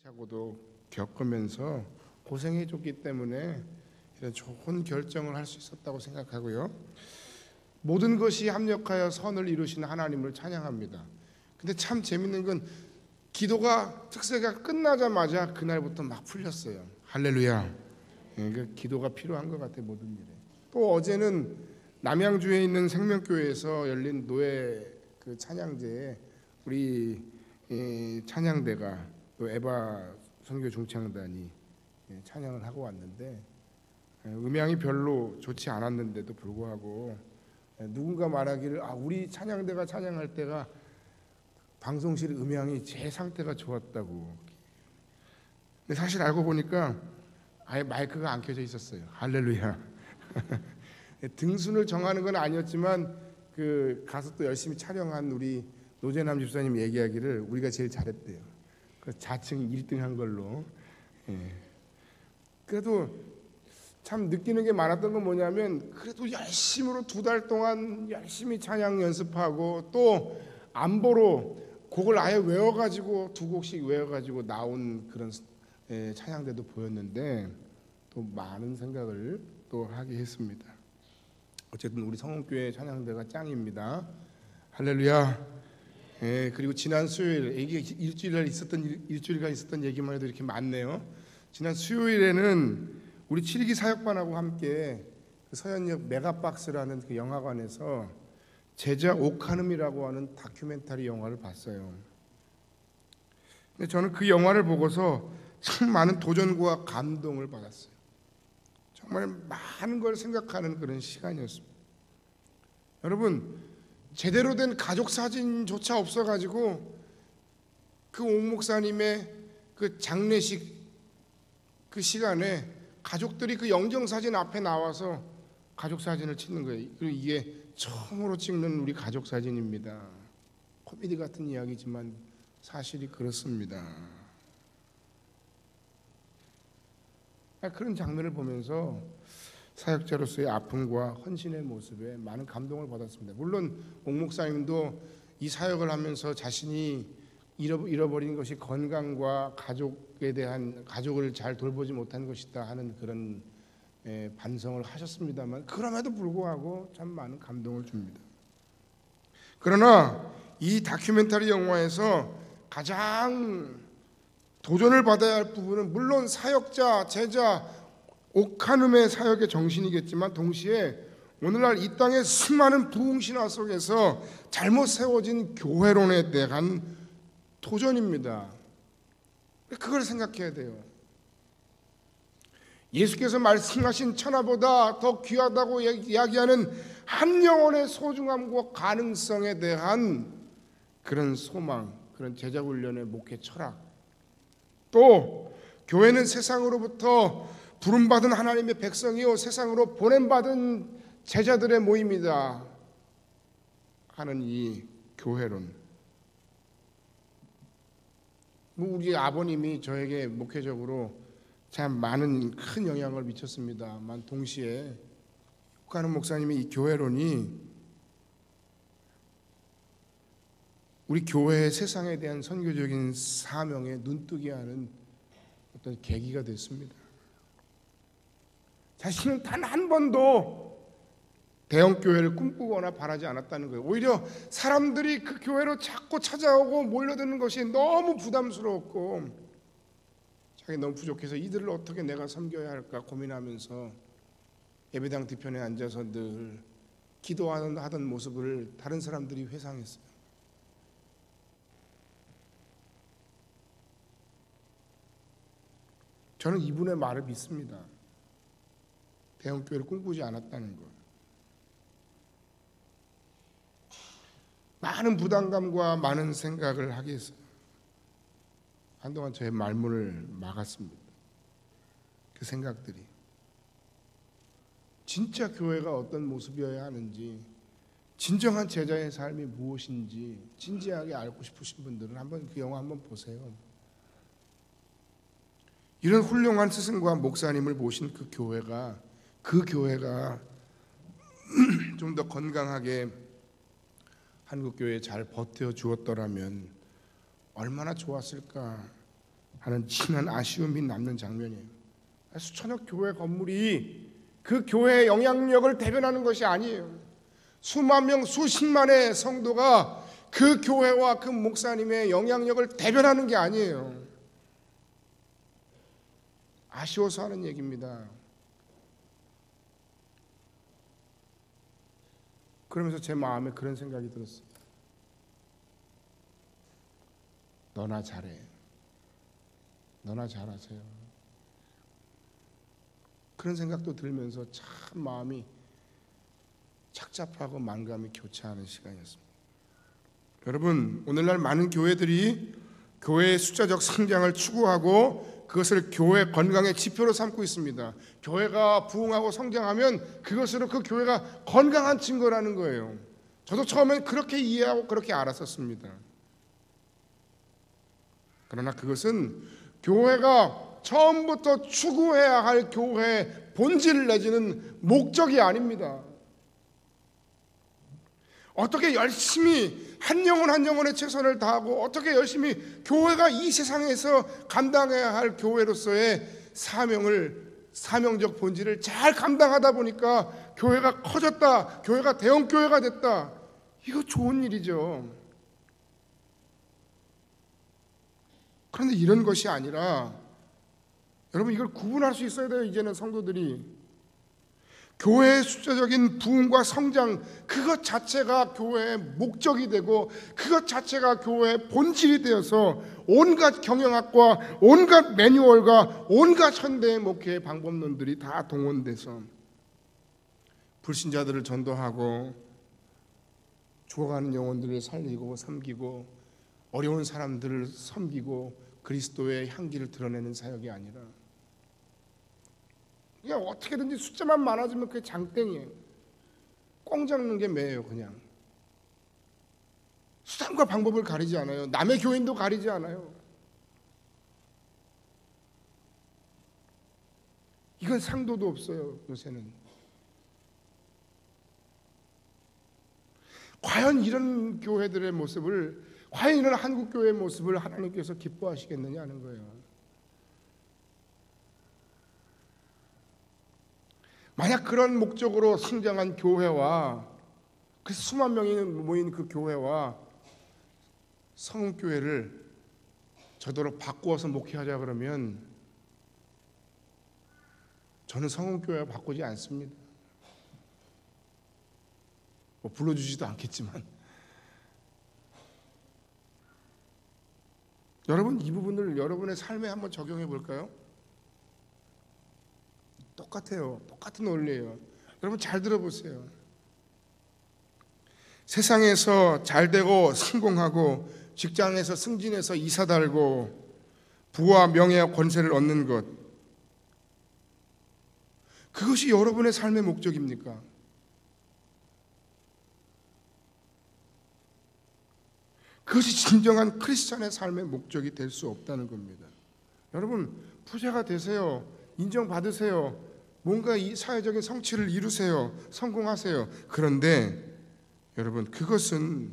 차고도 겪으면서 고생해줬기 때문에 이런 좋은 결정을 할 수 있었다고 생각하고요. 모든 것이 합력하여 선을 이루시는 하나님을 찬양합니다. 근데 참 재밌는 건 기도가 특세가 끝나자마자 그날부터 막 풀렸어요. 할렐루야. 그 기도가 필요한 것 같아요. 모든 일에. 또 어제는 남양주에 있는 생명교회에서 열린 노예 그 찬양제에 우리 찬양대가 또 에바 선교 중창단이 찬양을 하고 왔는데 음향이 별로 좋지 않았는데도 불구하고 누군가 말하기를 우리 찬양대가 찬양할 때가 방송실 음향이 제 상태가 좋았다고. 근데 사실 알고 보니까 아예 마이크가 안 켜져 있었어요. 할렐루야. 등순을 정하는 건 아니었지만 그 가서 또 열심히 촬영한 우리 노재남 집사님 얘기하기를 우리가 제일 잘했대요. 그 자칭 1등한 걸로. 그래도 참 느끼는 게 많았던 건 뭐냐면 그래도 열심으로 2달 동안 열심히 찬양 연습하고 또 안보로 곡을 아예 외워가지고 2곡씩 외워가지고 나온 그런 찬양대도 보였는데 또 많은 생각을 또 하게 했습니다. 어쨌든 우리 성원교회 찬양대가 짱입니다. 할렐루야. 그리고 지난 수요일 이게 일주일간 있었던 얘기만 해도 이렇게 많네요. 지난 수요일에는 우리 7기 사역반하고 함께 그 서현역 메가박스라는 그 영화관에서 제자 오카눔이라고 하는 다큐멘터리 영화를 봤어요. 근데 저는 그 영화를 보고서 참 많은 도전과 감동을 받았어요. 정말 많은 걸 생각하는 그런 시간이었습니다. 여러분, 제대로 된 가족 사진조차 없어가지고 그 옥 목사님의 그 장례식 그 시간에 가족들이 그 영정사진 앞에 나와서 가족 사진을 찍는 거예요. 그리고 이게 처음으로 찍는 우리 가족 사진입니다. 코미디 같은 이야기지만 사실이 그렇습니다. 그런 장면을 보면서 사역자로서의 아픔과 헌신의 모습에 많은 감동을 받았습니다. 물론 옥 목사님도 이 사역을 하면서 자신이 잃어버린 것이 건강과 가족을 잘 돌보지 못한 것이다 하는 그런 반성을 하셨습니다만 그럼에도 불구하고 참 많은 감동을 줍니다. 그러나 이 다큐멘터리 영화에서 가장 도전을 받아야 할 부분은 물론 사역자, 제자, 오카눔의 사역의 정신이겠지만 동시에 오늘날 이 땅의 수많은 부흥신화 속에서 잘못 세워진 교회론에 대한 도전입니다. 그걸 생각해야 돼요. 예수께서 말씀하신 천하보다 더 귀하다고 이야기하는 한 영혼의 소중함과 가능성에 대한 그런 소망, 그런 제자훈련의 목회 철학, 또 교회는 세상으로부터 부름받은 하나님의 백성이요 세상으로 보냄받은 제자들의 모임이다 하는 이 교회론. 우리 아버님이 저에게 목회적으로 참 많은 큰 영향을 미쳤습니다만 동시에 혹하는 목사님의 이 교회론이 우리 교회의 세상에 대한 선교적인 사명에 눈뜨게 하는 어떤 계기가 됐습니다. 자신은 단 한 번도 대형 교회를 꿈꾸거나 바라지 않았다는 거예요. 오히려 사람들이 그 교회로 자꾸 찾아오고 몰려드는 것이 너무 부담스러웠고 자기 너무 부족해서 이들을 어떻게 내가 섬겨야 할까 고민하면서 예배당 뒤편에 앉아서 늘 기도하던 모습을 다른 사람들이 회상했어요. 저는 이분의 말을 믿습니다. 대형 교회를 꿈꾸지 않았다는 것. 많은 부담감과 많은 생각을 하게 했어요. 한동안 저의 말문을 막았습니다. 그 생각들이 진짜 교회가 어떤 모습이어야 하는지, 진정한 제자의 삶이 무엇인지 진지하게 알고 싶으신 분들은 한번 그 영화 한번 보세요. 이런 훌륭한 스승과 목사님을 모신 그 교회가 좀 더 건강하게 한국교회에 잘 버텨 주었더라면 얼마나 좋았을까 하는 진한 아쉬움이 남는 장면이에요. 수천억 교회 건물이 그 교회의 영향력을 대변하는 것이 아니에요. 수만 명, 수십만의 성도가 그 교회와 그 목사님의 영향력을 대변하는 게 아니에요. 아쉬워서 하는 얘기입니다. 그러면서 제 마음에 그런 생각이 들었어요. 너나 잘해. 너나 잘하세요. 그런 생각도 들면서 참 마음이 착잡하고 만감이 교차하는 시간이었습니다. 여러분, 오늘날 많은 교회들이 교회의 숫자적 성장을 추구하고 그것을 교회 건강의 지표로 삼고 있습니다. 교회가 부흥하고 성장하면 그것으로 그 교회가 건강한 증거라는 거예요. 저도 처음엔 그렇게 이해하고 그렇게 알았었습니다. 그러나 그것은 교회가 처음부터 추구해야 할 교회의 본질 내지는 목적이 아닙니다. 어떻게 열심히 한 영혼 한 영혼의 최선을 다하고 어떻게 열심히 교회가 이 세상에서 감당해야 할 교회로서의 사명적 본질을 잘 감당하다 보니까 교회가 커졌다, 교회가 대형 교회가 됐다, 이거 좋은 일이죠. 그런데 이런 것이 아니라 여러분, 이걸 구분할 수 있어야 돼요. 이제는 성도들이 교회의 숫자적인 부흥과 성장, 그것 자체가 교회의 목적이 되고 그것 자체가 교회의 본질이 되어서 온갖 경영학과 온갖 매뉴얼과 온갖 현대의 목회의 방법론들이 다 동원돼서 불신자들을 전도하고 죽어가는 영혼들을 살리고 섬기고 어려운 사람들을 섬기고 그리스도의 향기를 드러내는 사역이 아니라 그냥 어떻게든지 숫자만 많아지면 그게 장땡이에요. 꽁 잡는 게 매예요. 그냥 수단과 방법을 가리지 않아요. 남의 교인도 가리지 않아요. 이건 상도도 없어요. 요새는. 과연 이런 교회들의 모습을, 과연 이런 한국교회의 모습을 하나님께서 기뻐하시겠느냐 하는 거예요. 만약 그런 목적으로 성장한 교회와 그 수만 명이 모인 그 교회와 성교회를 저대로 바꾸어서 목회하자 그러면 저는 성교회 바꾸지 않습니다. 뭐 불러주지도 않겠지만 여러분, 이 부분을 여러분의 삶에 한번 적용해 볼까요? 똑같아요. 똑같은 원리예요. 여러분 잘 들어보세요. 세상에서 잘되고 성공하고 직장에서 승진해서 이사 달고 부와 명예와 권세를 얻는 것, 그것이 여러분의 삶의 목적입니까? 그것이 진정한 크리스찬의 삶의 목적이 될 수 없다는 겁니다. 여러분, 부자가 되세요. 인정받으세요. 뭔가 이 사회적인 성취를 이루세요. 성공하세요. 그런데 여러분, 그것은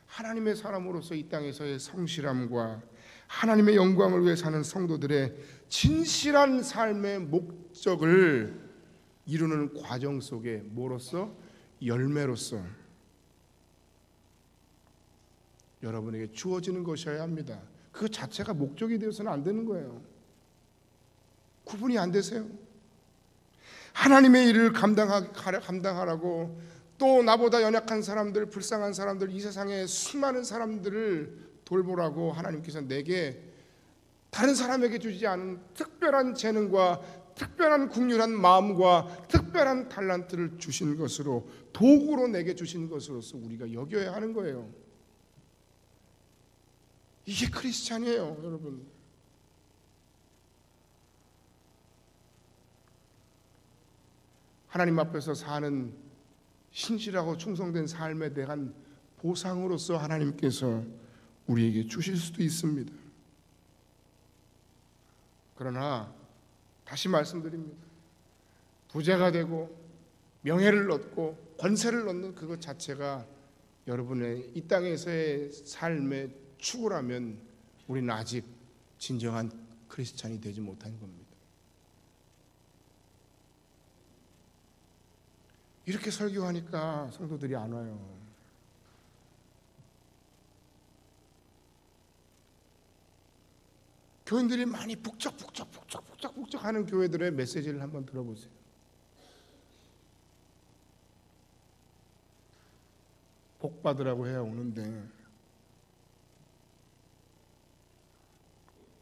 하나님의 사람으로서 이 땅에서의 성실함과 하나님의 영광을 위해 사는 성도들의 진실한 삶의 목적을 이루는 과정 속에 뭐로서? 열매로서 여러분에게 주어지는 것이어야 합니다. 그 자체가 목적이 되어서는 안 되는 거예요. 구분이 안 되세요? 하나님의 일을 감당하라고 또 나보다 연약한 사람들, 불쌍한 사람들, 이 세상에 수많은 사람들을 돌보라고 하나님께서 내게 다른 사람에게 주지 않은 특별한 재능과 특별한 국률한 마음과 특별한 달란트를 주신 것으로, 도구로 내게 주신 것으로서 우리가 여겨야 하는 거예요. 이게 크리스찬이에요, 여러분. 하나님 앞에서 사는 신실하고 충성된 삶에 대한 보상으로서 하나님께서 우리에게 주실 수도 있습니다. 그러나 다시 말씀드립니다. 부자가 되고 명예를 얻고 권세를 얻는 그것 자체가 여러분의 이 땅에서의 삶의 추구라면 우리는 아직 진정한 크리스찬이 되지 못한 겁니다. 이렇게 설교하니까 성도들이 안 와요. 교인들이 많이 북적북적 하는 교회들의 메시지를 한번 들어보세요. 복 받으라고 해야 오는데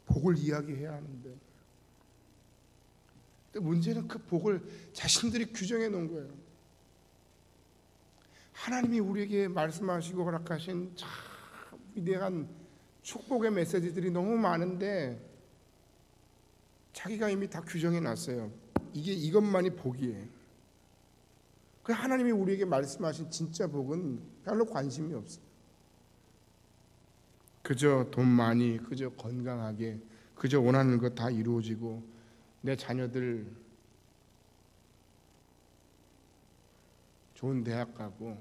복을 이야기해야 하는데, 근데 문제는 그 복을 자신들이 규정해 놓은 거예요. 하나님이 우리에게 말씀하시고 허락하신 참 위대한 축복의 메시지들이 너무 많은데 자기가 이미 다 규정해 놨어요. 이것만이 복이에요. 그 하나님이 우리에게 말씀하신 진짜 복은 별로 관심이 없어요. 그저 돈 많이, 그저 건강하게, 그저 원하는 것 다 이루어지고 내 자녀들 좋은 대학 가고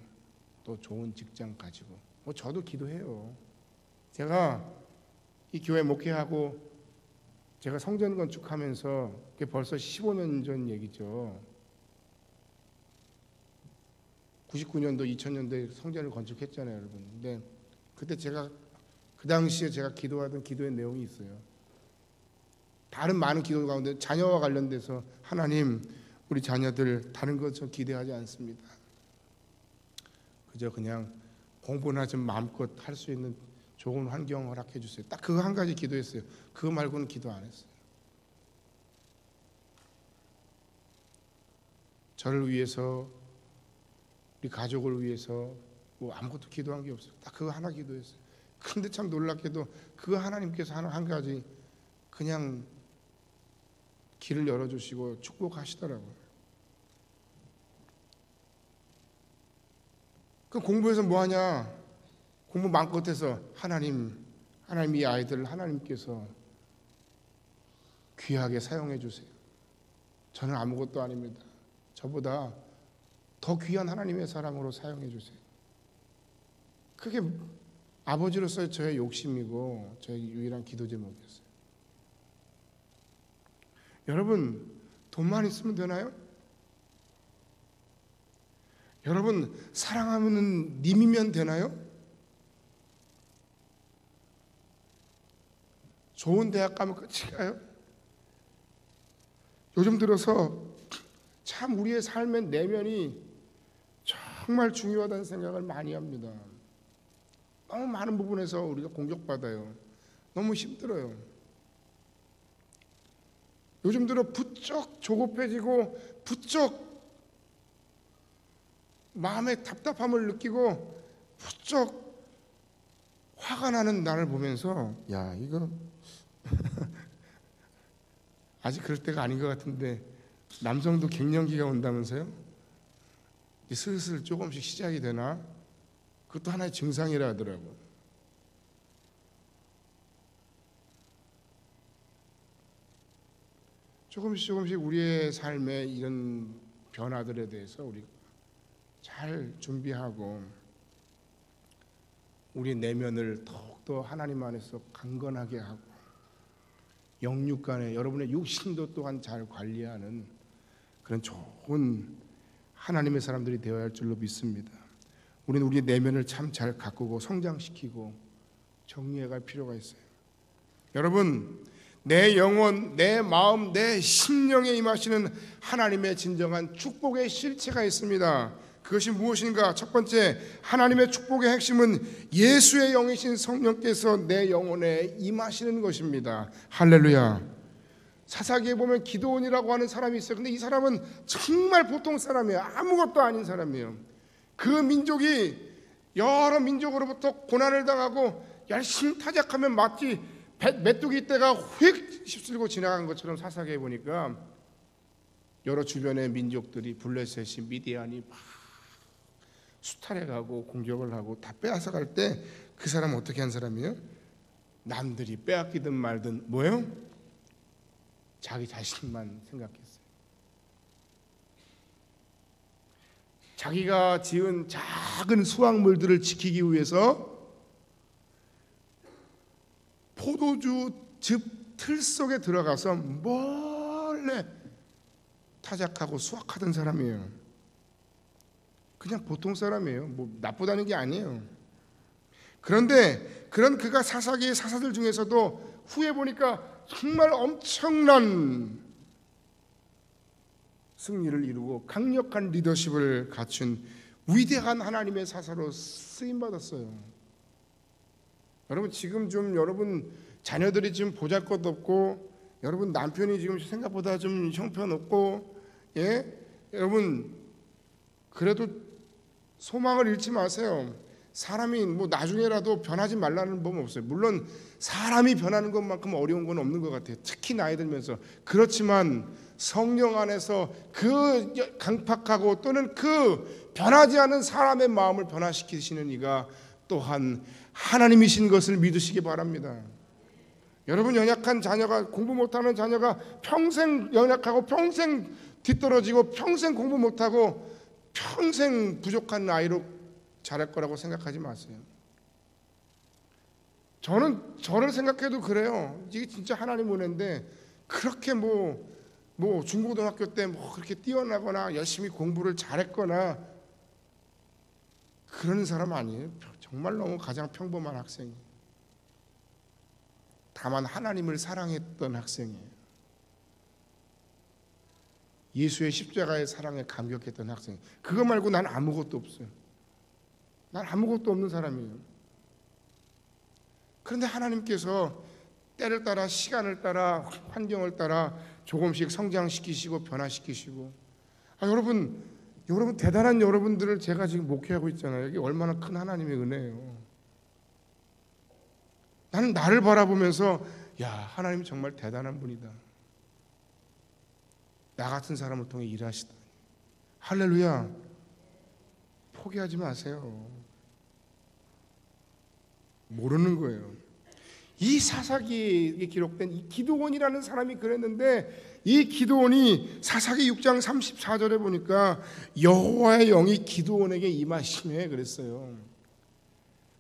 또 좋은 직장 가지고, 뭐 저도 기도해요. 제가 이 교회 목회하고 제가 성전 건축하면서, 그게 벌써 15년 전 얘기죠. 99년도 2000년도에 성전을 건축했잖아요, 여러분. 근데 그때 그 당시에 제가 기도하던 기도의 내용이 있어요. 다른 많은 기도 가운데 자녀와 관련돼서, 하나님 우리 자녀들 다른 것 좀 기대하지 않습니다. 그저 그냥 공부나 좀 마음껏 할 수 있는 좋은 환경 허락해 주세요. 딱 그거 한 가지 기도했어요. 그거 말고는 기도 안 했어요. 저를 위해서, 우리 가족을 위해서 뭐 아무것도 기도한 게 없어요. 딱 그거 하나 기도했어요. 그런데 참 놀랍게도 그 하나님께서 한 가지 그냥 길을 열어주시고 축복하시더라고요. 그 공부해서 뭐하냐? 공부 마음껏 해서 하나님 이 아이들을 하나님께서 귀하게 사용해 주세요. 저는 아무것도 아닙니다. 저보다 더 귀한 하나님의 사람으로 사용해 주세요. 그게 아버지로서의 저의 욕심이고 저의 유일한 기도 제목이었어요. 여러분, 돈만 있으면 되나요? 여러분, 사랑하는 님이면 되나요? 좋은 대학 가면 끝인가요? 요즘 들어서 참 우리의 삶의 내면이 정말 중요하다는 생각을 많이 합니다. 너무 많은 부분에서 우리가 공격받아요. 너무 힘들어요. 요즘 들어 부쩍 조급해지고 부쩍 마음의 답답함을 느끼고 부쩍 화가 나는 나를 보면서, 야, 이거 아직 그럴 때가 아닌 것 같은데 남성도 갱년기가 온다면서요? 이제 슬슬 조금씩 시작이 되나? 그것도 하나의 증상이라 하더라고. 조금씩 우리의 삶의 이런 변화들에 대해서 우리가 잘 준비하고 우리 내면을 더욱더 하나님 안에서 강건하게 하고 영육간에 여러분의 육신도 또한 잘 관리하는 그런 좋은 하나님의 사람들이 되어야 할 줄로 믿습니다. 우리는 우리의 내면을 참 잘 가꾸고 성장시키고 정리해 갈 필요가 있어요. 여러분, 내 영혼, 내 마음, 내 심령에 임하시는 하나님의 진정한 축복의 실체가 있습니다. 그것이 무엇인가? 첫 번째, 하나님의 축복의 핵심은 예수의 영이신 성령께서 내 영혼에 임하시는 것입니다. 할렐루야. 사사기에 보면 기드온이라고 하는 사람이 있어요. 근데 이 사람은 정말 보통 사람이에요. 아무것도 아닌 사람이에요. 그 민족이 여러 민족으로부터 고난을 당하고 열심히 타작하면 마치 메뚜기 떼가 휙 휩쓸고 지나간 것처럼 사사기에 보니까 여러 주변의 민족들이 블레셋이 미디안이 막 수탈해가고 공격을 하고 다 빼앗아갈 때 그 사람은 어떻게 한 사람이에요? 남들이 빼앗기든 말든 뭐예요? 자기 자신만 생각했어요. 자기가 지은 작은 수확물들을 지키기 위해서 포도주 집 틀 속에 들어가서 몰래 타작하고 수학하던 사람이에요. 그냥 보통 사람이에요. 뭐 나쁘다는 게 아니에요. 그런데 그런 그가 사사기의 사사들 중에서도 후에 보니까 정말 엄청난 승리를 이루고 강력한 리더십을 갖춘 위대한 하나님의 사사로 쓰임받았어요. 여러분 지금 좀 여러분 자녀들이 지금 보잘것없고 여러분 남편이 지금 생각보다 좀 형편없고 여러분 그래도 소망을 잃지 마세요. 사람이 뭐 나중에라도 변하지 말라는 법은 없어요. 물론 사람이 변하는 것만큼 어려운 건 없는 것 같아요. 특히 나이 들면서. 그렇지만 성령 안에서 그 강팍하고 또는 그 변하지 않은 사람의 마음을 변화시키시는 이가 또한 하나님이신 것을 믿으시기 바랍니다. 여러분 연약한 자녀가 공부 못하는 자녀가 평생 연약하고 평생 뒤떨어지고 평생 공부 못하고 평생 부족한 아이로 자랄 거라고 생각하지 마세요. 저를 생각해도 그래요. 이게 진짜 하나님 은혜인데 그렇게 뭐 중고등학교 때 뭐 그렇게 뛰어나거나 열심히 공부를 잘했거나 그런 사람 아니에요. 정말 너무 가장 평범한 학생이에요. 다만 하나님을 사랑했던 학생이에요. 예수의 십자가의 사랑에 감격했던 학생. 그거 말고 난 아무것도 없어요. 난 아무것도 없는 사람이에요. 그런데 하나님께서 때를 따라 시간을 따라 환경을 따라 조금씩 성장시키시고 변화시키시고 여러분 대단한 여러분들을 제가 지금 목회하고 있잖아요. 이게 얼마나 큰 하나님의 은혜예요. 나는 나를 바라보면서 야 하나님 정말 대단한 분이다. 나 같은 사람을 통해 일하시다니. 할렐루야. 포기하지 마세요. 모르는 거예요. 이 사사기에 기록된 이 기드온이라는 사람이 그랬는데 이 기드온이 사사기 6장 34절에 보니까 여호와의 영이 기드온에게 임하시네 그랬어요.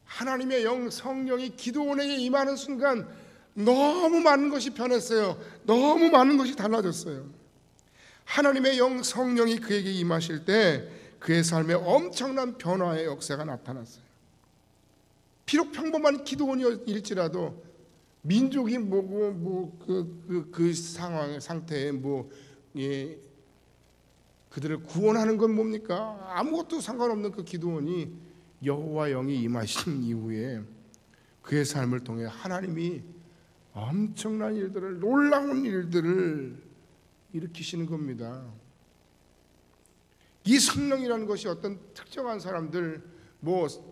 하나님의 영 성령이 기드온에게 임하는 순간 너무 많은 것이 변했어요. 너무 많은 것이 달라졌어요. 하나님의 영 성령이 그에게 임하실 때 그의 삶에 엄청난 변화의 역사가 나타났어요. 비록 평범한 기드온일지라도 민족이 뭐고 그 상황 상태에 그들을 구원하는 건 뭡니까? 아무것도 상관없는 그 기드온이 여호와 영이 임하신 이후에 그의 삶을 통해 하나님이 엄청난 일들을 놀라운 일들을 일으키시는 겁니다. 이 성령이라는 것이 어떤 특정한 사람들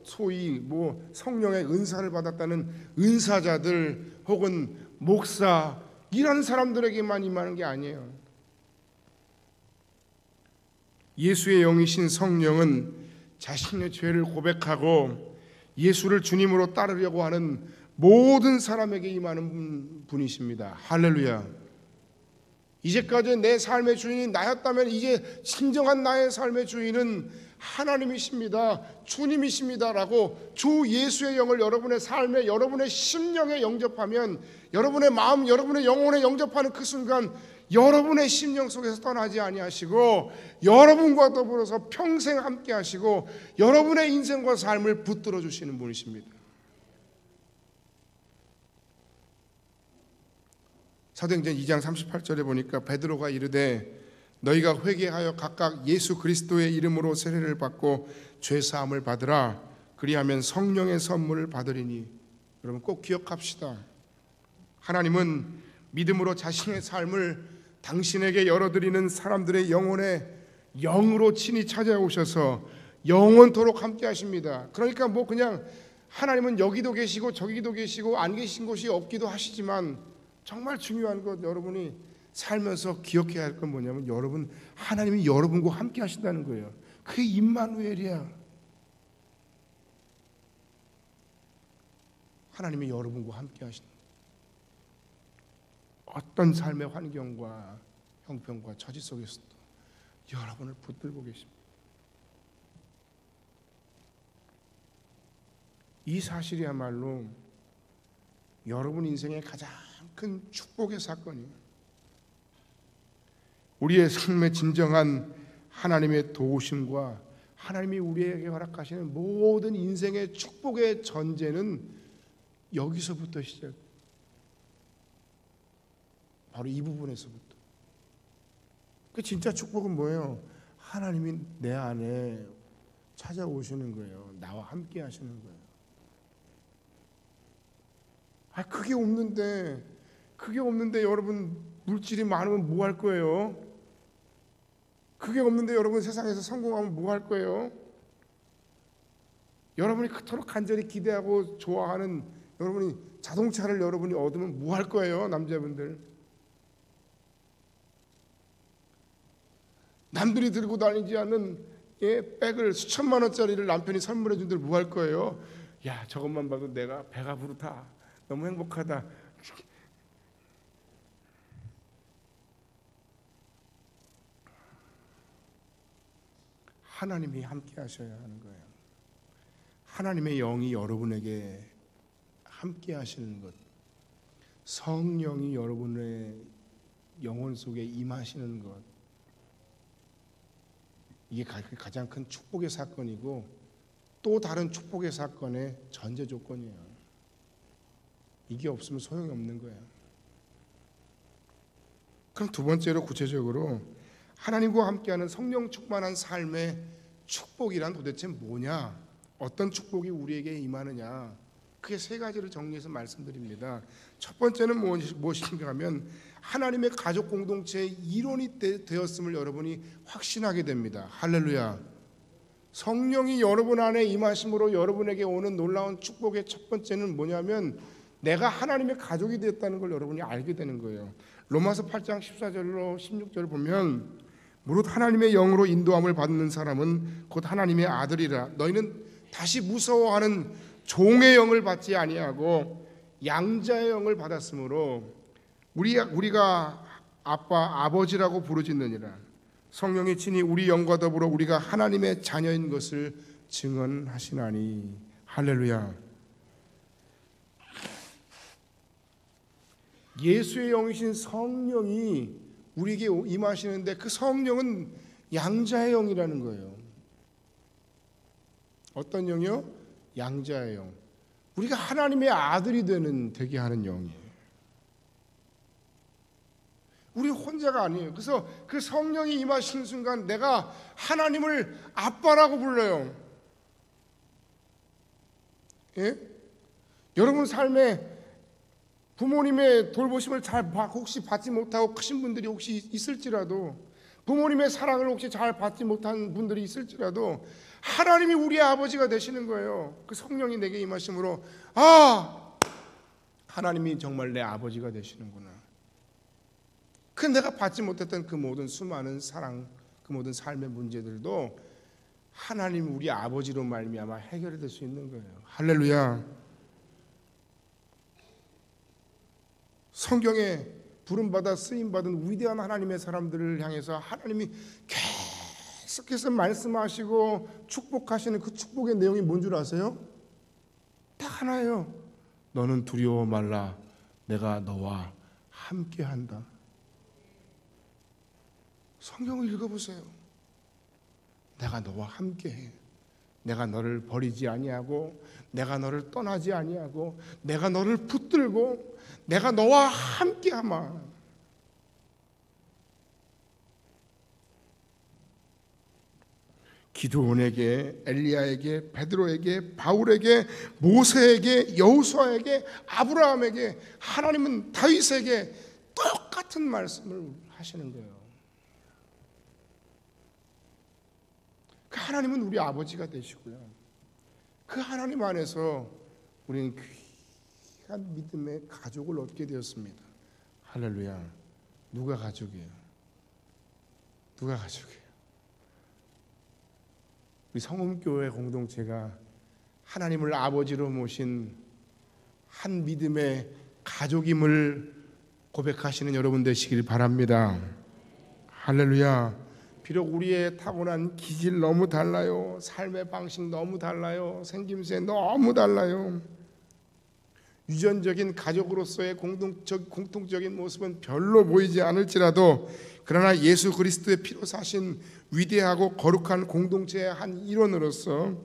소위 성령의 은사를 받았다는 은사자들 혹은 목사 이런 사람들에게만 임하는 게 아니에요. 예수의 영이신 성령은 자신의 죄를 고백하고 예수를 주님으로 따르려고 하는 모든 사람에게 임하는 분이십니다. 할렐루야. 이제까지 내 삶의 주인이 나였다면 이제 진정한 나의 삶의 주인은 하나님이십니다. 주님이십니다라고 주 예수의 영을 여러분의 삶에 여러분의 심령에 영접하면 여러분의 마음 여러분의 영혼에 영접하는 그 순간 여러분의 심령 속에서 떠나지 아니하시고 여러분과 더불어서 평생 함께 하시고 여러분의 인생과 삶을 붙들어 주시는 분이십니다. 사도행전 2장 38절에 보니까 베드로가 이르되 너희가 회개하여 각각 예수 그리스도의 이름으로 세례를 받고 죄사함을 받으라. 그리하면 성령의 선물을 받으리니. 여러분 꼭 기억합시다. 하나님은 믿음으로 자신의 삶을 당신에게 열어드리는 사람들의 영혼에 영으로 친히 찾아오셔서 영원토록 함께 하십니다. 그러니까 그냥 하나님은 여기도 계시고 저기도 계시고 안 계신 곳이 없기도 하시지만 정말 중요한 것 여러분이 살면서 기억해야 할 건 뭐냐면 하나님이 여러분과 함께 하신다는 거예요. 그게 임마누엘이야. 하나님이 여러분과 함께 하신다. 어떤 삶의 환경과 형편과 처지 속에서도 여러분을 붙들고 계십니다. 이 사실이야말로 여러분 인생의 가장 큰 축복의 사건이에요. 우리의 삶의 진정한 하나님의 도우심과 하나님이 우리에게 허락하시는 모든 인생의 축복의 전제는 여기서부터 시작. 바로 이 부분에서부터. 그 진짜 축복은 뭐예요? 하나님이 내 안에 찾아오시는 거예요. 나와 함께 하시는 거예요. 그게 없는데 여러분 물질이 많으면 뭐 할 거예요? 그게 없는데 여러분 세상에서 성공하면 뭐 할 거예요? 여러분이 그토록 간절히 기대하고 좋아하는 여러분이 자동차를 여러분이 얻으면 뭐 할 거예요? 남자분들. 남들이 들고 다니지 않는 백을 수천만 원짜리를 남편이 선물해 준들 뭐 할 거예요? 야, 저것만 봐도 내가 배가 부르다. 너무 행복하다. 하나님이 함께 하셔야 하는 거예요. 하나님의 영이 여러분에게 함께 하시는 것, 성령이 여러분의 영혼 속에 임하시는 것, 이게 가장 큰 축복의 사건이고 또 다른 축복의 사건의 전제 조건이에요. 이게 없으면 소용이 없는 거예요. 그럼 두 번째로 구체적으로 하나님과 함께하는 성령 충만한 삶의 축복이란 도대체 뭐냐? 어떤 축복이 우리에게 임하느냐? 크게 세 가지를 정리해서 말씀드립니다. 첫 번째는 무엇인가 하면 하나님의 가족 공동체의 일원이 되었음을 여러분이 확신하게 됩니다. 할렐루야. 성령이 여러분 안에 임하심으로 여러분에게 오는 놀라운 축복의 첫 번째는 뭐냐면 내가 하나님의 가족이 되었다는 걸 여러분이 알게 되는 거예요. 로마서 8장 14절로 16절을 보면 무릇 하나님의 영으로 인도함을 받는 사람은 곧 하나님의 아들이라. 너희는 다시 무서워하는 종의 영을 받지 아니하고 양자의 영을 받았으므로 우리가 아빠 아버지라고 부르짖느니라. 성령이 친히 우리 영과 더불어 우리가 하나님의 자녀인 것을 증언하시나니. 할렐루야. 예수의 영이신 성령이 우리에게 임하시는데 그 성령은 양자의 영이라는 거예요. 어떤 영이요? 양자의 영. 우리가 하나님의 아들이 되게 하는 영이에요. 우리 혼자가 아니에요. 그래서 그 성령이 임하시는 순간 내가 하나님을 아빠라고 불러요. 예? 여러분 삶에 부모님의 돌보심을 혹시 받지 못하고 크신 분들이 혹시 있을지라도, 부모님의 사랑을 혹시 잘 받지 못한 분들이 있을지라도 하나님이 우리의 아버지가 되시는 거예요. 그 성령이 내게 임하심으로 하나님이 정말 내 아버지가 되시는구나. 그 내가 받지 못했던 그 모든 수많은 사랑, 그 모든 삶의 문제들도 하나님 우리 아버지로 말미암아 해결이 될 수 있는 거예요. 할렐루야. 성경에 부름받아 쓰임받은 위대한 하나님의 사람들을 향해서 하나님이 계속해서 말씀하시고 축복하시는 그 축복의 내용이 뭔 줄 아세요? 딱 하나예요. 너는 두려워 말라. 내가 너와 함께한다. 성경을 읽어보세요. 내가 너와 함께해. 내가 너를 버리지 아니하고 내가 너를 떠나지 아니하고 내가 너를 붙들고 내가 너와 함께하마. 기드온에게, 엘리야에게, 베드로에게, 바울에게, 모세에게, 여호수아에게, 아브라함에게, 하나님은 다윗에게 똑같은 말씀을 하시는 거예요. 그 하나님은 우리 아버지가 되시고요. 그 하나님 안에서 우리는 귀한 믿음의 가족을 얻게 되었습니다. 할렐루야. 누가 가족이에요? 누가 가족이에요? 우리 성음교회 공동체가 하나님을 아버지로 모신 한 믿음의 가족임을 고백하시는 여러분 되시길 바랍니다. 할렐루야. 비록 우리의 타고난 기질 너무 달라요. 삶의 방식 너무 달라요. 생김새 너무 달라요. 유전적인 가족으로서의 공통적인 모습은 별로 보이지 않을지라도 그러나 예수 그리스도의 피로 사신 위대하고 거룩한 공동체의 한 일원으로서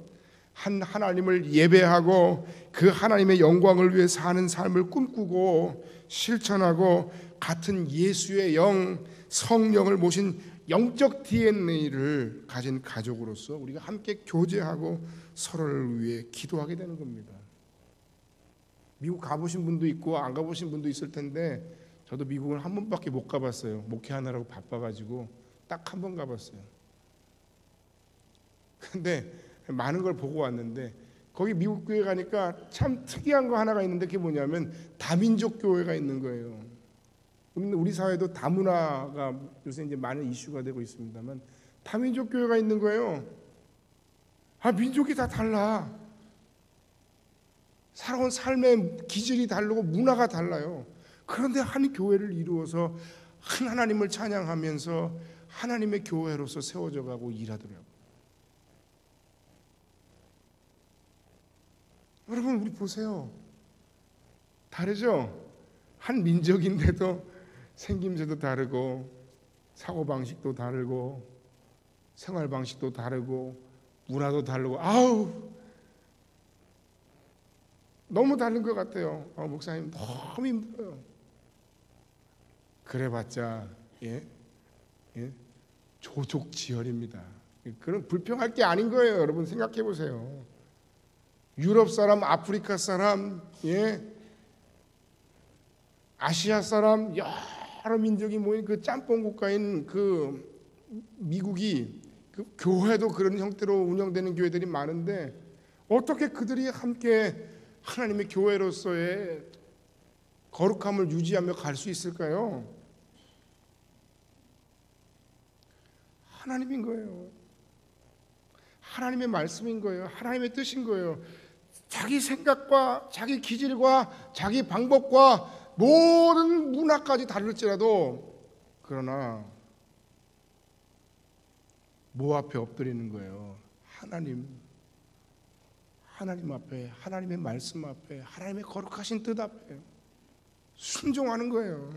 한 하나님을 예배하고 그 하나님의 영광을 위해 사는 삶을 꿈꾸고 실천하고 같은 예수의 영, 성령을 모신 영적 DNA를 가진 가족으로서 우리가 함께 교제하고 서로를 위해 기도하게 되는 겁니다. 미국 가보신 분도 있고 안 가보신 분도 있을 텐데 저도 미국을 한 번밖에 못 가봤어요. 목회하느라고 바빠가지고 딱 한 번 가봤어요. 근데 많은 걸 보고 왔는데 거기 미국 교회 가니까 참 특이한 거 하나가 있는데 그게 뭐냐면 다민족 교회가 있는 거예요. 우리 사회도 다문화가 요새 이제 많은 이슈가 되고 있습니다만 다민족 교회가 있는 거예요. 민족이 다 달라. 살아온 삶의 기질이 다르고 문화가 달라요. 그런데 한 교회를 이루어서 한 하나님을 찬양하면서 하나님의 교회로서 세워져 가고 일하더라고요. 여러분 우리 보세요. 다르죠? 한 민족인데도 생김새도 다르고 사고방식도 다르고 생활방식도 다르고 문화도 다르고 너무 다른 것 같아요. 목사님 너무 힘들어요. 그래봤자 조족지혈입니다. 그런 불평할 게 아닌 거예요. 여러분 생각해 보세요. 유럽 사람, 아프리카 사람, 아시아 사람 여러 민족이 모인 그 짬뽕 국가인 그 미국이 그 교회도 그런 형태로 운영되는 교회들이 많은데 어떻게 그들이 함께 하나님의 교회로서의 거룩함을 유지하며 갈 수 있을까요? 하나님인 거예요. 하나님의 말씀인 거예요. 하나님의 뜻인 거예요. 자기 생각과 자기 기질과 자기 방법과 모든 문화까지 다를지라도 그러나 뭐 앞에 엎드리는 거예요? 하나님 앞에, 하나님의 말씀 앞에, 하나님의 거룩하신 뜻 앞에 순종하는 거예요.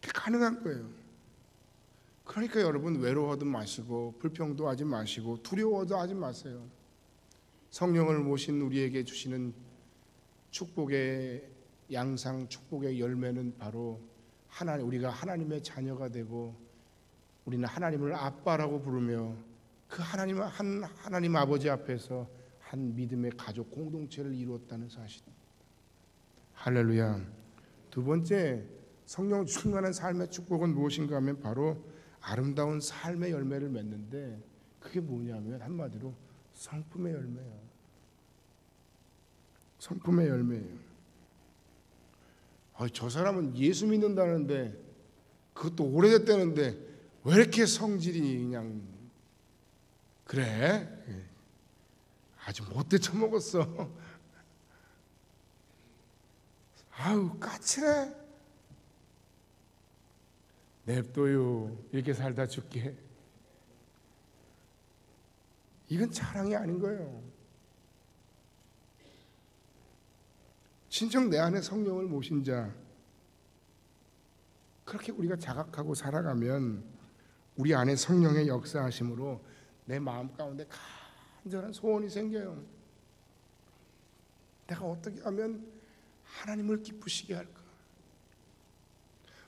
그게 가능한 거예요. 그러니까 여러분 외로워도 마시고 불평도 하지 마시고 두려워도 하지 마세요. 성령을 모신 우리에게 주시는 축복의 양상, 축복의 열매는 바로 우리가 하나님의 자녀가 되고 우리는 하나님을 아빠라고 부르며 그 하나님 아버지 앞에서 한 믿음의 가족 공동체를 이루었다는 사실. 할렐루야. 두 번째 성령 충만한 삶의 축복은 무엇인가 하면 바로 아름다운 삶의 열매를 맺는데 그게 뭐냐면 한마디로 성품의 열매예요. 성품의 열매예요. 저 사람은 예수 믿는다는데 그것도 오래됐다는데 왜 이렇게 성질이 그냥 그래? 아주 못돼 처먹었어. 까칠해. 냅둬요. 이렇게 살다 죽게. 이건 자랑이 아닌 거예요. 진정 내 안에 성령을 모신 자, 그렇게 우리가 자각하고 살아가면 우리 안에 성령의 역사하심으로 내 마음 가운데 간절한 소원이 생겨요. 내가 어떻게 하면 하나님을 기쁘시게 할까?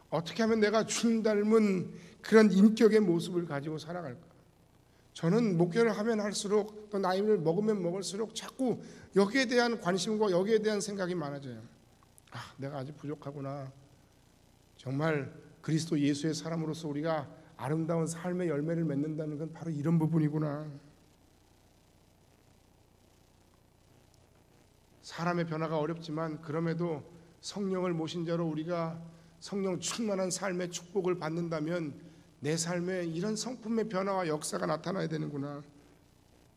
어떻게 하면 내가 주님 닮은 그런 인격의 모습을 가지고 살아갈까? 저는 목회를 하면 할수록 또 나이를 먹으면 먹을수록 자꾸 여기에 대한 관심과 여기에 대한 생각이 많아져요. 내가 아직 부족하구나. 정말 그리스도 예수의 사람으로서 우리가 아름다운 삶의 열매를 맺는다는 건 바로 이런 부분이구나. 사람의 변화가 어렵지만 그럼에도 성령을 모신 자로 우리가 성령 충만한 삶의 축복을 받는다면 내 삶에 이런 성품의 변화와 역사가 나타나야 되는구나.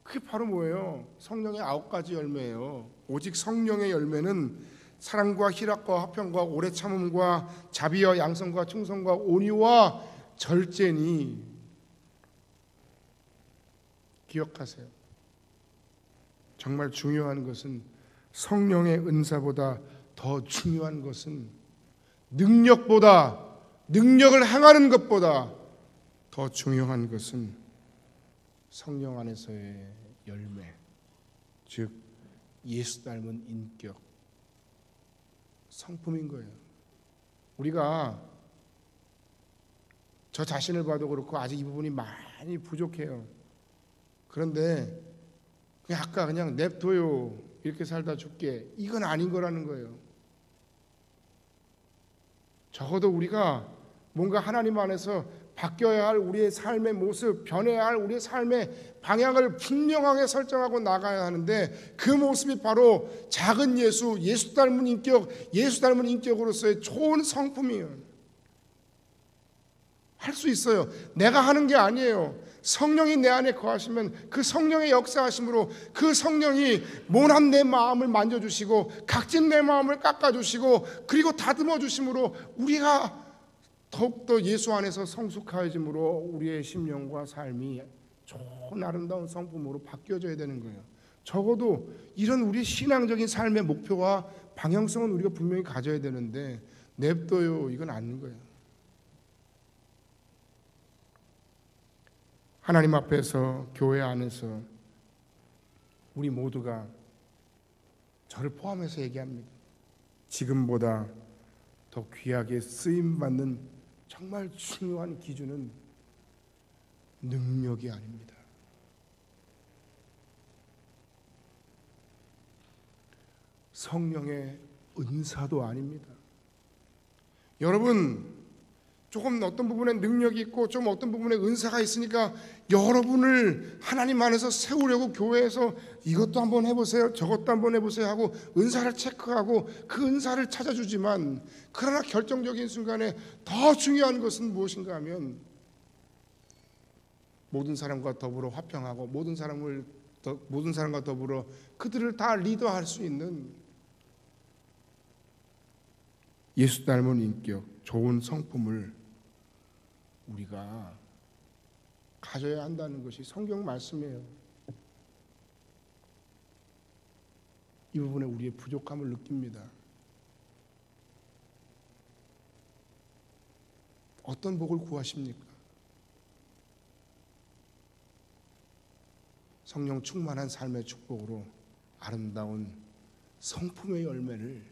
그게 바로 뭐예요? 성령의 9가지 열매예요. 오직 성령의 열매는 사랑과 희락과 화평과 오래 참음과 자비와 양성과 충성과 온유와 절제니. 기억하세요. 정말 중요한 것은 성령의 은사보다 더 중요한 것은 능력을 행하는 것보다 더 중요한 것은 성령 안에서의 열매, 즉 예수 닮은 인격, 성품인 거예요. 우리가 저 자신을 봐도 그렇고 아직 이 부분이 많이 부족해요. 그런데 그냥 아까 그냥 냅둬요, 이렇게 살다 죽게, 이건 아닌 거라는 거예요. 적어도 우리가 뭔가 하나님 안에서 바뀌어야 할 우리의 삶의 모습, 변해야 할 우리의 삶의 방향을 분명하게 설정하고 나가야 하는데, 그 모습이 바로 작은 예수 닮은 인격으로서의 좋은 성품이에요. 할 수 있어요. 내가 하는 게 아니에요. 성령이 내 안에 거하시면 그 성령의 역사하심으로 그 성령이 모난 내 마음을 만져주시고 각진 내 마음을 깎아주시고 그리고 다듬어 주심으로 우리가 더욱더 예수 안에서 성숙해짐으로 우리의 심령과 삶이 좋은 아름다운 성품으로 바뀌어져야 되는 거예요. 적어도 이런 우리 신앙적인 삶의 목표와 방향성은 우리가 분명히 가져야 되는데 냅둬요, 이건 아닌 거예요. 하나님 앞에서, 교회 안에서 우리 모두가, 저를 포함해서 얘기합니다, 지금보다 더 귀하게 쓰임받는 정말 중요한 기준은 능력이 아닙니다. 성령의 은사도 아닙니다. 여러분, 조금 어떤 부분에 능력이 있고 좀 어떤 부분에 은사가 있으니까 여러분을 하나님 안에서 세우려고 교회에서 이것도 한번 해보세요, 저것도 한번 해보세요 하고 은사를 체크하고 그 은사를 찾아주지만, 그러나 결정적인 순간에 더 중요한 것은 무엇인가 하면 모든 사람과 더불어 화평하고 모든 사람과 더불어 그들을 다 리더할 수 있는 예수 닮은 인격, 좋은 성품을 우리가 가져야 한다는 것이 성경 말씀이에요. 이 부분에 우리의 부족함을 느낍니다. 어떤 복을 구하십니까? 성령 충만한 삶의 축복으로 아름다운 성품의 열매를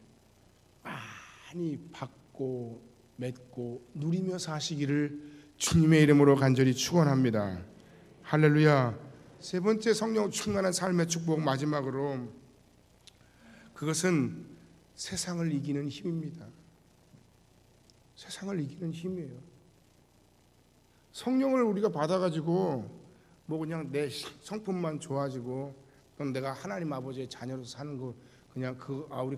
많이 받고 맺고 누리며 사시기를 주님의 이름으로 간절히 축원합니다. 할렐루야. 세 번째 성령 충만한 삶의 축복, 마지막으로 그것은 세상을 이기는 힘입니다. 세상을 이기는 힘이에요. 성령을 우리가 받아가지고 뭐 그냥 내 성품만 좋아지고 그럼 내가 하나님 아버지의 자녀로서 사는 거 그냥 우리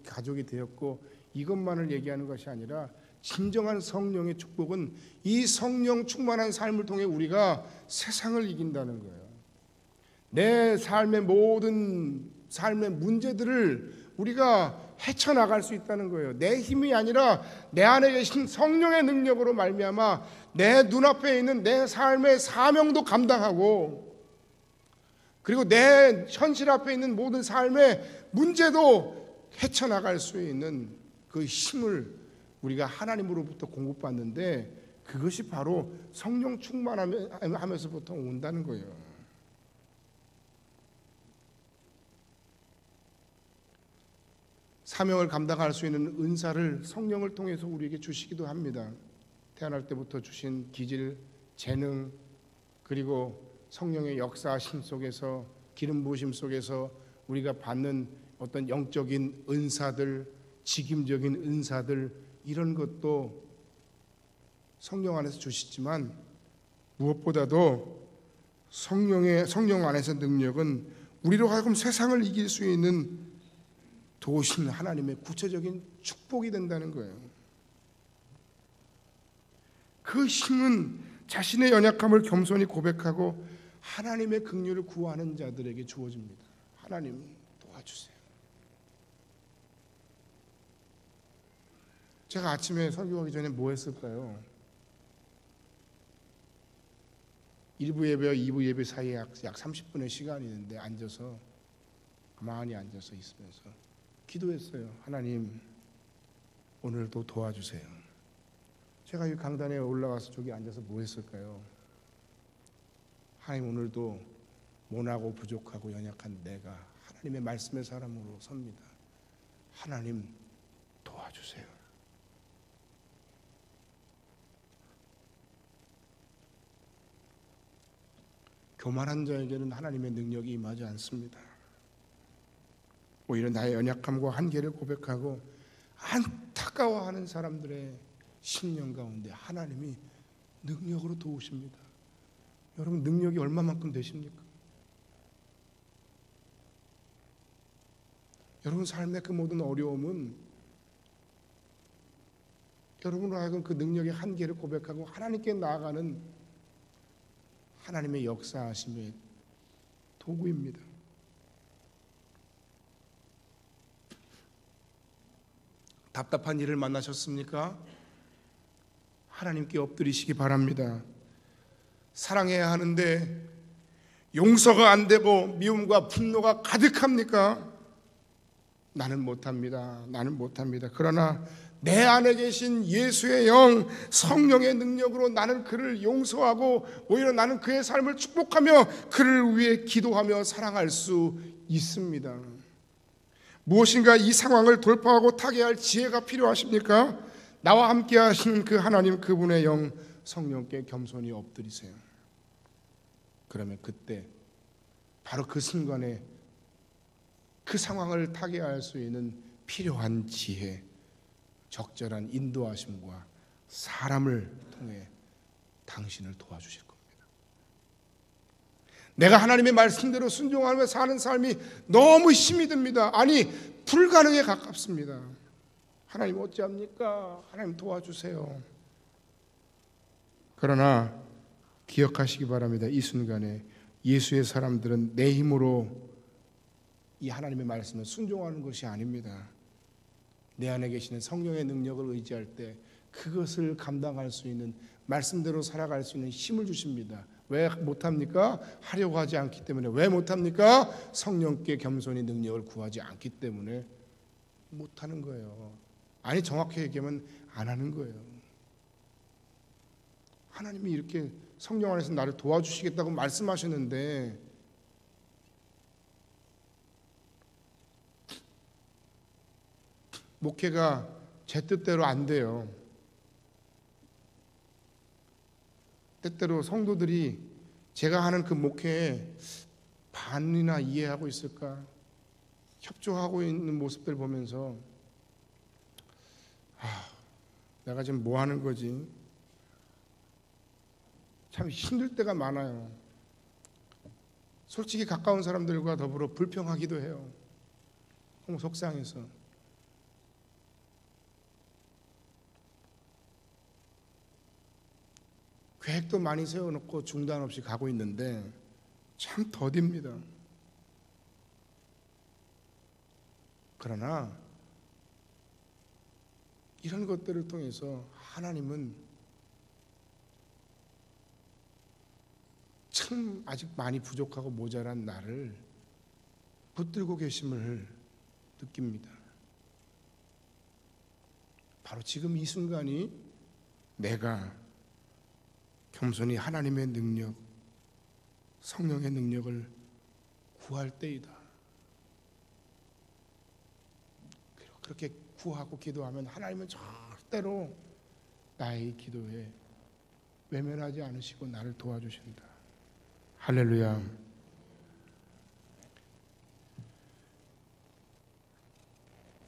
가족이 되었고 이것만을 얘기하는 것이 아니라, 진정한 성령의 축복은 이 성령 충만한 삶을 통해 우리가 세상을 이긴다는 거예요. 내 삶의 모든 삶의 문제들을 우리가 헤쳐나갈 수 있다는 거예요. 내 힘이 아니라 내 안에 계신 성령의 능력으로 말미암아 내 눈앞에 있는 내 삶의 사명도 감당하고, 그리고 내 현실 앞에 있는 모든 삶의 문제도 헤쳐나갈 수 있는 그 힘을 우리가 하나님으로부터 공급받는데, 그것이 바로 성령 충만하면서부터 온다는 거예요. 사명을 감당할 수 있는 은사를 성령을 통해서 우리에게 주시기도 합니다. 태어날 때부터 주신 기질, 재능, 그리고 성령의 역사하심 속에서, 기름 부으심 속에서 우리가 받는 어떤 영적인 은사들, 직임적인 은사들, 이런 것도 성령 안에서 주시지만, 무엇보다도 성령 안에서 능력은 우리로 하여금 세상을 이길 수 있는 도우신 하나님의 구체적인 축복이 된다는 거예요. 그 힘은 자신의 연약함을 겸손히 고백하고 하나님의 긍휼을 구하는 자들에게 주어집니다. 하나님 도와주세요. 제가 아침에 설교하기 전에 뭐 했을까요? 1부 예배와 2부 예배 사이에 약 30분의 시간이 있는데 앉아서 가만히 앉아서 있으면서 기도했어요. 하나님, 오늘도 도와주세요. 제가 이 강단에 올라가서 저기 앉아서 뭐 했을까요? 하나님, 오늘도 모나고 부족하고 연약한 내가 하나님의 말씀의 사람으로 섭니다. 하나님, 도와주세요. 교만한 자에게는 하나님의 능력이 임하지 않습니다. 오히려 나의 연약함과 한계를 고백하고 안타까워하는 사람들의 심령 가운데 하나님이 능력으로 도우십니다. 여러분, 능력이 얼마만큼 되십니까? 여러분 삶의 그 모든 어려움은 여러분으로 하여금 그 능력의 한계를 고백하고 하나님께 나아가는 하나님의 역사하심의 도구입니다. 답답한 일을 만나셨습니까? 하나님께 엎드리시기 바랍니다. 사랑해야 하는데 용서가 안 되고 미움과 분노가 가득합니까? 나는 못합니다. 나는 못합니다. 그러나 내 안에 계신 예수의 영, 성령의 능력으로 나는 그를 용서하고 오히려 나는 그의 삶을 축복하며 그를 위해 기도하며 사랑할 수 있습니다. 무엇인가 이 상황을 돌파하고 타개할 지혜가 필요하십니까? 나와 함께 하시는 그 하나님, 그분의 영 성령께 겸손히 엎드리세요. 그러면 그때 바로 그 순간에 그 상황을 타개할 수 있는 필요한 지혜, 적절한 인도하심과 사람을 통해 당신을 도와주실 겁니다. 내가 하나님의 말씀대로 순종하며 사는 삶이 너무 힘이 듭니다. 아니, 불가능에 가깝습니다. 하나님 어찌합니까? 하나님 도와주세요. 그러나 기억하시기 바랍니다. 이 순간에 예수의 사람들은 내 힘으로 이 하나님의 말씀을 순종하는 것이 아닙니다. 내 안에 계시는 성령의 능력을 의지할 때 그것을 감당할 수 있는, 말씀대로 살아갈 수 있는 힘을 주십니다. 왜 못합니까? 하려고 하지 않기 때문에. 왜 못합니까? 성령께 겸손히 능력을 구하지 않기 때문에 못하는 거예요. 아니, 정확히 얘기하면 안 하는 거예요. 하나님이 이렇게 성령 안에서 나를 도와주시겠다고 말씀하셨는데 목회가 제 뜻대로 안 돼요. 때때로 성도들이 제가 하는 그 목회에 반이나 이해하고 있을까, 협조하고 있는 모습들 보면서 내가 지금 뭐 하는 거지? 참 힘들 때가 많아요. 솔직히 가까운 사람들과 더불어 불평하기도 해요. 너무 속상해서. 계획도 많이 세워놓고 중단 없이 가고 있는데 참 더딥니다. 그러나 이런 것들을 통해서 하나님은 참 아직 많이 부족하고 모자란 나를 붙들고 계심을 느낍니다. 바로 지금 이 순간이 내가 겸손히 하나님의 능력, 성령의 능력을 구할 때이다. 그렇게 구하고 기도하면 하나님은 절대로 나의 기도에 외면하지 않으시고 나를 도와주신다. 할렐루야.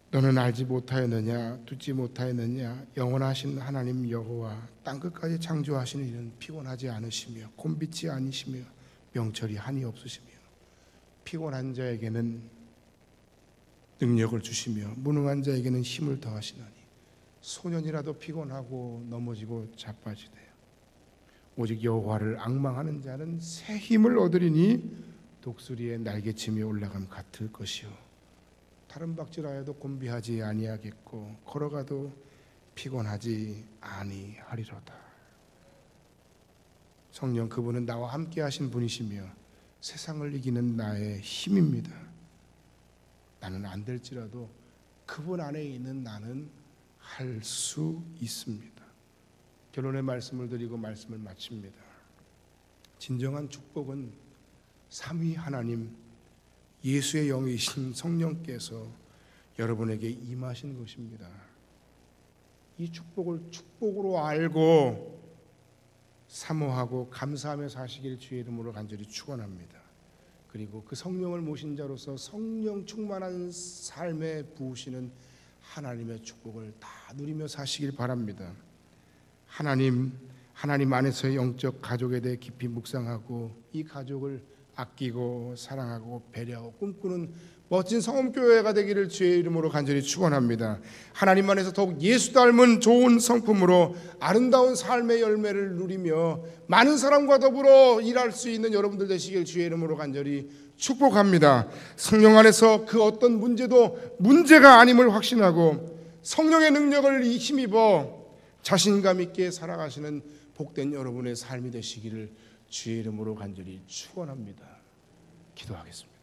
너는 알지 못하였느냐, 듣지 못하였느냐, 영원하신 하나님 여호와 땅끝까지 창조하시는 이는 피곤하지 않으시며 곤빛이 아니시며 명철이 한이 없으시며 피곤한 자에게는 능력을 주시며 무능한 자에게는 힘을 더하시나니 소년이라도 피곤하고 넘어지고 자빠지되 오직 여호와를 앙망하는 자는 새 힘을 얻으리니 독수리의 날개침이 올라감 같을 것이요 다른 박질하여도 곤비하지 아니하겠고 걸어가도 피곤하지 아니하리로다. 성령, 그분은 나와 함께 하신 분이시며 세상을 이기는 나의 힘입니다. 나는 안 될지라도 그분 안에 있는 나는 할 수 있습니다. 결론의 말씀을 드리고 말씀을 마칩니다. 진정한 축복은 삼위 하나님 예수의 영이신 성령께서 여러분에게 임하신 것입니다. 이 축복을 축복으로 알고 사모하고 감사하며 사시길 주의 이름으로 간절히 축원합니다. 그리고 그 성령을 모신 자로서 성령 충만한 삶에 부으시는 하나님의 축복을 다 누리며 사시길 바랍니다. 하나님 안에서의 영적 가족에 대해 깊이 묵상하고 이 가족을 아끼고 사랑하고 배려하고 꿈꾸는 멋진 성험교회가 되기를 주의 이름으로 간절히 축원합니다. 하나님 안에서 더욱 예수 닮은 좋은 성품으로 아름다운 삶의 열매를 누리며 많은 사람과 더불어 일할 수 있는 여러분들 되시길 주의 이름으로 간절히 축복합니다. 성령 안에서 그 어떤 문제도 문제가 아님을 확신하고 성령의 능력을 힘입어 자신감 있게 살아가시는 복된 여러분의 삶이 되시기를 주의 이름으로 간절히 축원합니다. 기도하겠습니다.